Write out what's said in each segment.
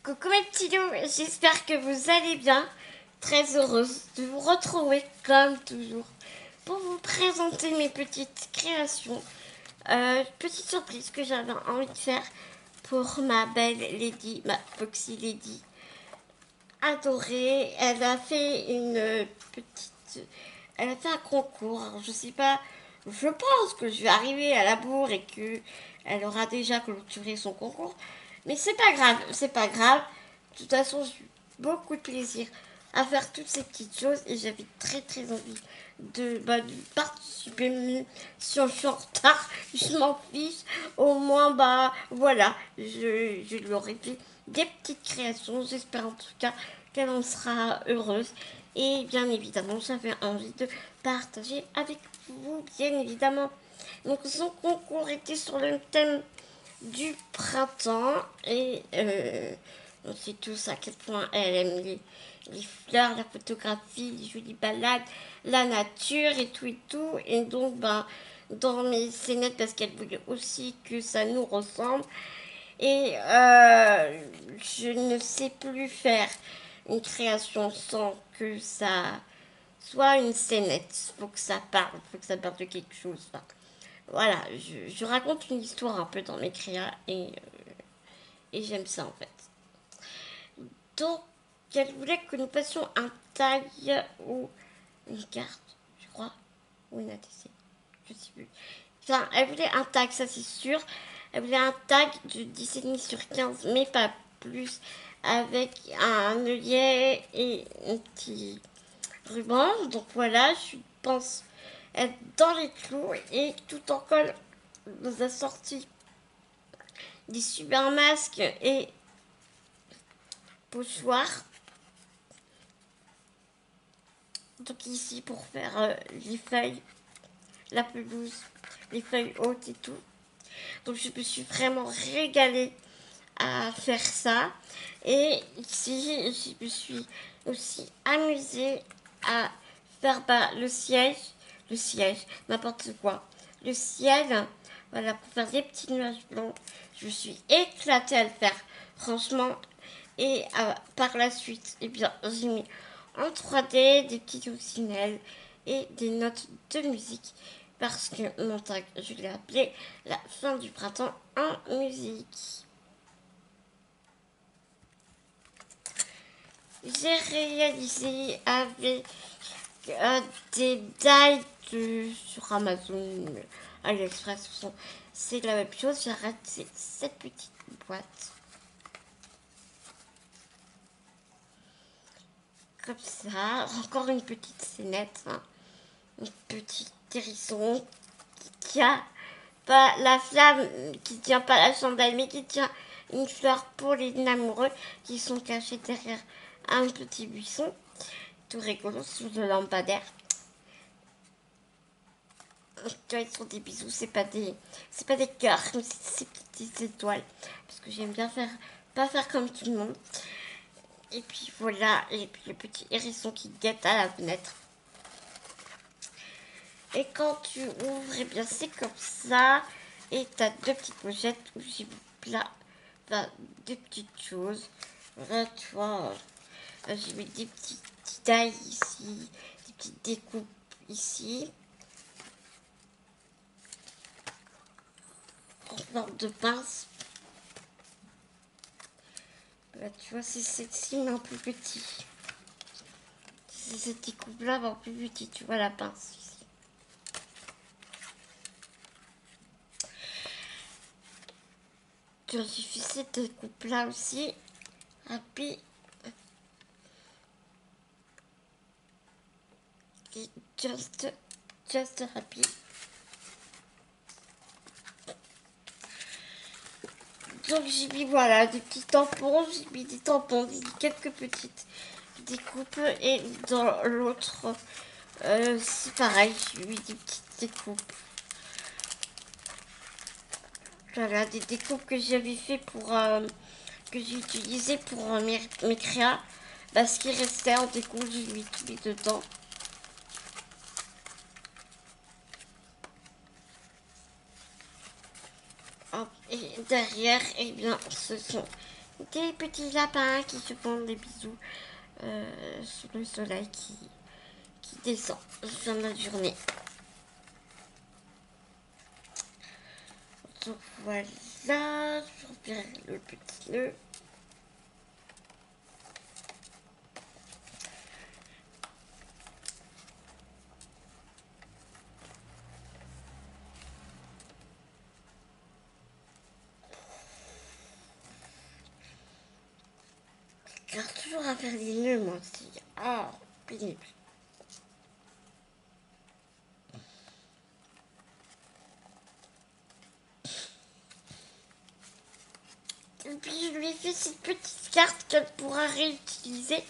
Coucou mes petits loups, j'espère que vous allez bien. Très heureuse de vous retrouver comme toujours pour vous présenter mes petites créations. Petite surprise que j'avais envie de faire pour ma belle Lady, ma Foxy Lady adorée. Elle a fait une petite... Elle a fait un concours. Alors, je sais pas, je pense que je vais arriver à la bourre et que elle aura déjà clôturé son concours. Mais c'est pas grave, c'est pas grave. De toute façon, j'ai eu beaucoup de plaisir à faire toutes ces petites choses et j'avais très envie de participer. Même si on est en retard, je m'en fiche. Au moins, voilà, je lui aurais fait des petites créations. J'espère en tout cas qu'elle en sera heureuse. Et bien évidemment, j'avais envie de partager avec vous, bien évidemment. Donc, son concours était sur le thème du printemps et on sait tous à quel point elle aime les fleurs, la photographie, les jolies balades, la nature et tout et tout. Et donc, dans mes scénettes, parce qu'elle voulait aussi que ça nous ressemble. Et je ne sais plus faire une création sans que ça soit une scénette. Faut que ça parle de quelque chose. Enfin, voilà, je raconte une histoire un peu dans mes créas et j'aime ça en fait. Donc, elle voulait que nous passions un tag ou une carte, je crois, ou une ATC, je sais plus. Enfin, elle voulait un tag, ça c'est sûr. Elle voulait un tag de 10,5/15, mais pas plus, avec un œillet et un petit ruban. Donc voilà, je pense être dans les clous et tout en colle nous a sorti des super masques et pochoirs. Donc ici pour faire les feuilles, la pelouse, les feuilles hautes et tout. Donc je me suis vraiment régalée à faire ça. Et ici, je me suis aussi amusée à faire le siège, n'importe quoi. Le ciel, voilà, pour faire des petits nuages blancs. Je me suis éclatée à le faire, franchement. Et par la suite, eh bien, j'ai mis en 3D des petits coccinelles et des notes de musique. Parce que mon tag, je l'ai appelé la fin du printemps en musique. J'ai réalisé avec des die sur Amazon, AliExpress, c'est la même chose. J'ai raté cette petite boîte. Comme ça, encore une petite scénette, hein. Un petit hérisson qui tient pas la flamme, qui tient pas la chandelle, mais qui tient une fleur pour les amoureux qui sont cachés derrière un petit buisson. Tout rigolo sur le lampadaire. Tu vois, ils sont des bisous, c'est pas des cœurs, mais c'est des petites étoiles. Parce que j'aime bien faire, pas faire comme tout le monde. Et puis voilà, et puis le petit hérisson qui guette à la fenêtre. Et quand tu ouvres, eh bien c'est comme ça. Et t'as deux petites pochettes où j'ai plein, deux petites choses. Voilà, tu vois, j'ai mis des petites tailles ici, des petites découpes ici. En forme de pince. Là, tu vois, c'est celle-ci, mais en plus petit. C'est cette découpe-là, mais en plus petit. Tu vois la pince ici. Tu vois, j'ai fait cette découpe-là aussi. Et puis, just happy. Donc j'ai mis voilà des petits tampons, j'ai mis des tampons, quelques petites découpes et dans l'autre c'est pareil, j'ai mis des petites découpes. Voilà, des découpes que j'avais fait pour que j'ai utilisé pour mes créas parce qu'il restait en découpe, j'ai mis tout mis dedans. Hop, et derrière, eh bien, ce sont des petits lapins qui se font des bisous sous le soleil qui descend fin de la journée. Donc voilà, je repère le petit nœud. Je garde toujours à faire des nœuds moi aussi. Ah, pénible. Et puis je lui ai fait cette petite carte qu'elle pourra réutiliser.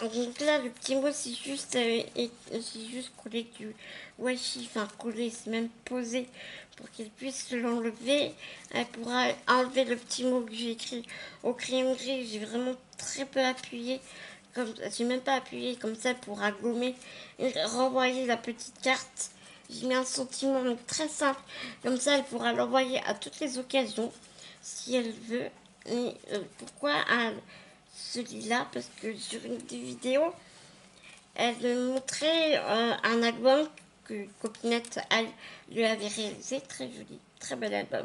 Donc là, le petit mot, c'est juste coller du washi, enfin coller, c'est même posé pour qu'elle puisse l'enlever. Elle pourra enlever le petit mot que j'ai écrit au crayon gris. J'ai vraiment très peu appuyé, comme j'ai même pas appuyé, comme ça elle pourra gommer et renvoyer la petite carte. J'ai mis un sentiment donc très simple, comme ça elle pourra l'envoyer à toutes les occasions si elle veut. Et pourquoi celui-là? Parce que sur une des vidéos, elle montrait un album que Copinette lui avait réalisé, très joli, très bel album.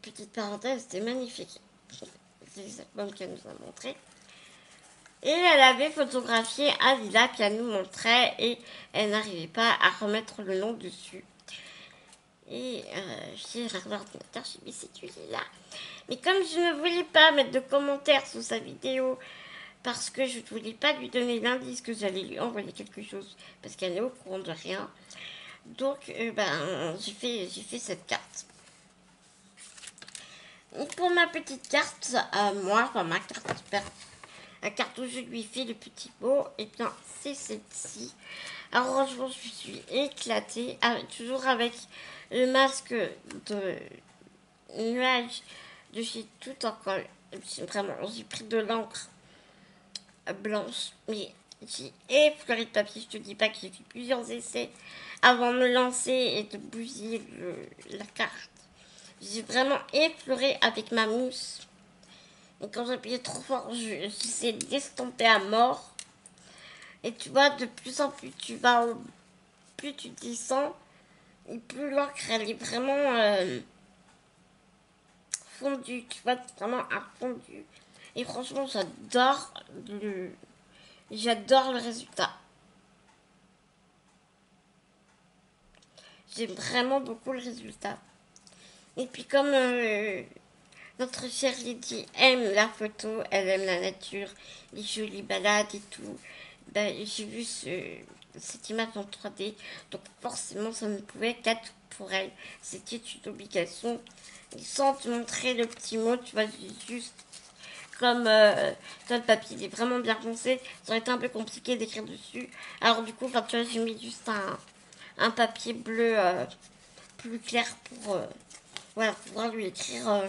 Petite parenthèse, c'était magnifique. C'est les albums qu'elle nous a montré. Et elle avait photographié un lilas qu'elle nous montrait et elle n'arrivait pas à remettre le nom dessus. Et j'ai regardé l'ordinateur, j'ai mis c'est celui-là. Mais comme je ne voulais pas mettre de commentaires sous sa vidéo, parce que je ne voulais pas lui donner l'indice que j'allais lui envoyer quelque chose, parce qu'elle est au courant de rien. Donc, j'ai fait cette carte. Et pour ma petite carte, moi, enfin ma carte, la carte où je lui fais le petit mot, et bien c'est celle-ci. Alors franchement, je suis éclatée, toujours avec le masque de nuage de chez Tout en Colle. Vraiment, j'ai pris de l'encre blanche, mais j'ai effleuré de papier. Je te dis pas que j'ai fait plusieurs essais avant de me lancer et de bousiller la carte. J'ai vraiment effleuré avec ma mousse. Et quand j'appuyais trop fort, j'essayais d'estomper à mort. Et tu vois, de plus en plus tu vas, plus tu descends, et plus l'encre elle est vraiment fondue. Tu vois, c'est vraiment un fondu. Et franchement, j'adore le résultat. J'aime vraiment beaucoup le résultat. Et puis comme notre chère Lydie aime la photo, elle aime la nature, les jolies balades et tout, j'ai vu cette image en 3D, donc forcément ça ne pouvait qu'être pour elle. C'était une obligation. Et sans te montrer le petit mot, tu vois, juste comme le papier il est vraiment bien foncé, ça aurait été un peu compliqué d'écrire dessus. Alors du coup, tu vois, j'ai mis juste un papier bleu plus clair pour voilà, pouvoir lui écrire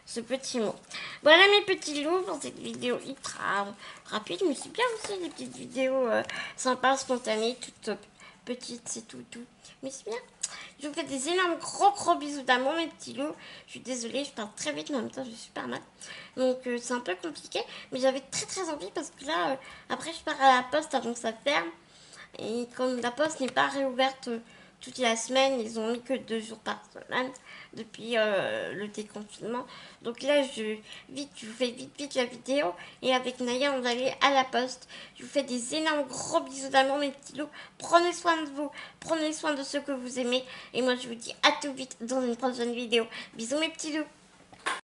ce petit mot. Voilà mes petits loups pour cette vidéo ultra rapide, mais c'est bien aussi les petites vidéos sympas, spontanées, toutes petites, c'est tout. Mais c'est bien. Je vous fais des énormes gros bisous d'amour mes petits loups. Je suis désolée, je parle très vite, mais en même temps je suis super mal. Donc c'est un peu compliqué, mais j'avais très envie parce que là, après je pars à la poste avant que ça ferme. Et comme la poste n'est pas réouverte toute la semaine, ils ont mis que 2 jours par semaine depuis le déconfinement. Donc là, je vous fais vite la vidéo. Et avec Naya, on va aller à la poste. Je vous fais des énormes gros bisous d'amour, mes petits loups. Prenez soin de vous, prenez soin de ceux que vous aimez. Et moi, je vous dis à tout vite dans une prochaine vidéo. Bisous, mes petits loups.